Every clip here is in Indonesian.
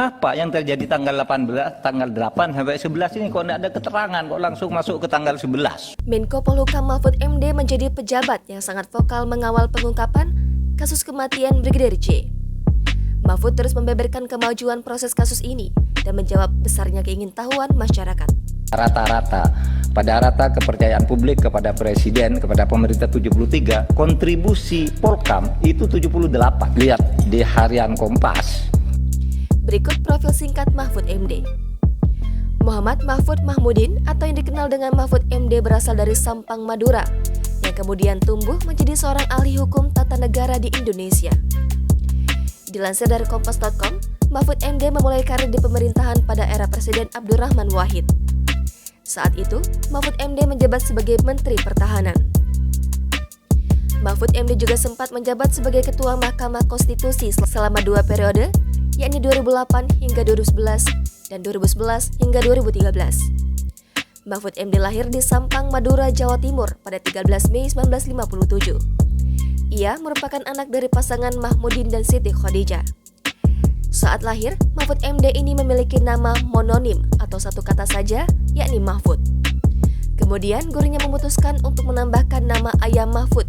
Apa yang terjadi tanggal 18, tanggal 8 sampai 11 ini kok tidak ada keterangan, kok langsung masuk ke tanggal 11. Menko Polhukam Mahfud MD menjadi pejabat yang sangat vokal mengawal pengungkapan kasus kematian Brigadir J. Mahfud terus membeberkan kemajuan proses kasus ini dan menjawab besarnya keingintahuan masyarakat. Rata-rata, pada rata kepercayaan publik kepada Presiden, kepada pemerintah 73, kontribusi Polkam itu 78. Lihat di harian Kompas. Berikut profil singkat Mahfud MD. Muhammad Mahfud Mahmudin atau yang dikenal dengan Mahfud MD berasal dari Sampang, Madura, yang kemudian tumbuh menjadi seorang ahli hukum tata negara di Indonesia. Dilansir dari Kompas.com, Mahfud MD memulai karir di pemerintahan pada era Presiden Abdurrahman Wahid. Saat itu, Mahfud MD menjabat sebagai Menteri Pertahanan. Mahfud MD juga sempat menjabat sebagai Ketua Mahkamah Konstitusi selama 2 periode, yakni 2008 hingga 2011 dan 2011 hingga 2013. Mahfud MD lahir di Sampang, Madura, Jawa Timur pada 13 Mei 1957. Ia merupakan anak dari pasangan Mahmudin dan Siti Khadijah. Saat lahir, Mahfud MD ini memiliki nama mononim atau satu kata saja, yakni Mahfud. Kemudian gurunya memutuskan untuk menambahkan nama ayah Mahfud,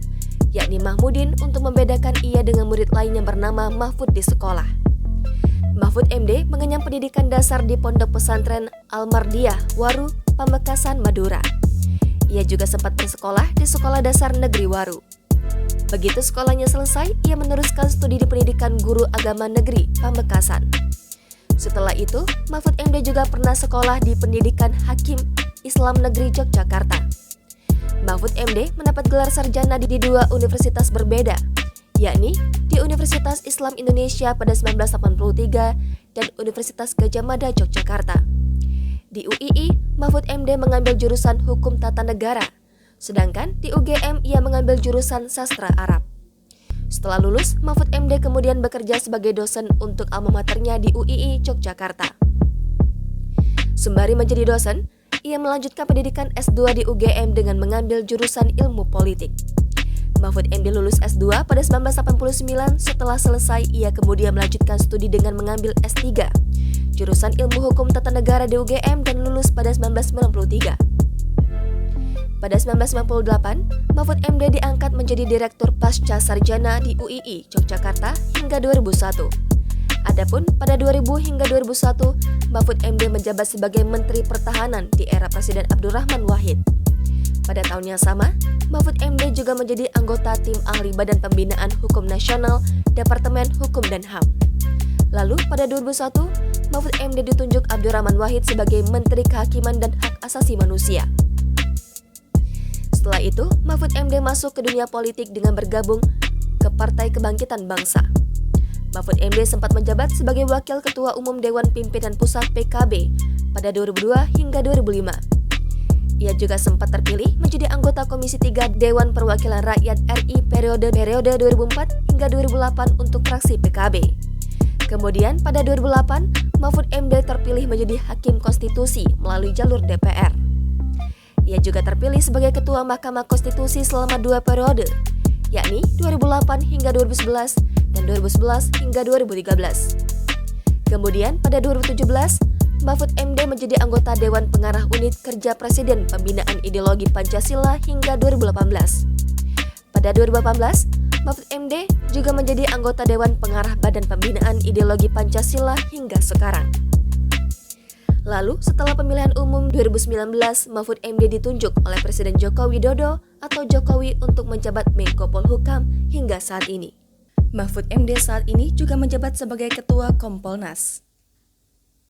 yakni Mahmudin, untuk membedakan ia dengan murid lain yang bernama Mahfud di sekolah. Mahfud MD mengenyam pendidikan dasar di Pondok Pesantren Al-Mardiyah, Waru, Pamekasan, Madura. Ia juga sempat bersekolah di Sekolah Dasar Negeri Waru. Begitu sekolahnya selesai, ia meneruskan studi di Pendidikan Guru Agama Negeri, Pamekasan. Setelah itu, Mahfud MD juga pernah sekolah di Pendidikan Hakim Islam Negeri Yogyakarta. Mahfud MD mendapat gelar sarjana di 2 universitas berbeda, yakni di Universitas Islam Indonesia pada 1983 dan Universitas Gadjah Mada Yogyakarta. Di UII, Mahfud MD mengambil jurusan Hukum Tata Negara, sedangkan di UGM ia mengambil jurusan Sastra Arab. Setelah lulus, Mahfud MD kemudian bekerja sebagai dosen untuk alma maternya di UII Yogyakarta. Sembari menjadi dosen, ia melanjutkan pendidikan S2 di UGM dengan mengambil jurusan Ilmu Politik. Mahfud MD lulus S2 pada 1989. Setelah selesai, ia kemudian melanjutkan studi dengan mengambil S3, jurusan Ilmu Hukum Tata Negara di UGM dan lulus pada 1993. Pada 1998, Mahfud MD diangkat menjadi Direktur Pasca Sarjana di UII Yogyakarta hingga 2001. Adapun pada 2000 hingga 2001, Mahfud MD menjabat sebagai Menteri Pertahanan di era Presiden Abdurrahman Wahid. Pada tahun yang sama, Mahfud MD juga menjadi anggota tim ahli Badan Pembinaan Hukum Nasional Departemen Hukum dan HAM. Lalu pada 2001, Mahfud MD ditunjuk Abdurrahman Wahid sebagai Menteri Kehakiman dan Hak Asasi Manusia. Setelah itu, Mahfud MD masuk ke dunia politik dengan bergabung ke Partai Kebangkitan Bangsa. Mahfud MD sempat menjabat sebagai Wakil Ketua Umum Dewan Pimpinan Pusat PKB pada 2002 hingga 2005. Ia juga sempat terpilih menjadi anggota Komisi 3 Dewan Perwakilan Rakyat RI periode 2004 hingga 2008 untuk fraksi PKB. Kemudian pada 2008, Mahfud MD terpilih menjadi Hakim Konstitusi melalui jalur DPR. Ia juga terpilih sebagai Ketua Mahkamah Konstitusi selama 2 periode, yakni 2008 hingga 2011 dan 2011 hingga 2013. Kemudian pada 2017, Mahfud MD menjadi anggota Dewan Pengarah Unit Kerja Presiden Pembinaan Ideologi Pancasila hingga 2018. Pada 2018, Mahfud MD juga menjadi anggota Dewan Pengarah Badan Pembinaan Ideologi Pancasila hingga sekarang. Lalu, setelah pemilihan umum 2019, Mahfud MD ditunjuk oleh Presiden Joko Widodo atau Jokowi untuk menjabat Menko Polhukam hingga saat ini. Mahfud MD saat ini juga menjabat sebagai Ketua Kompolnas.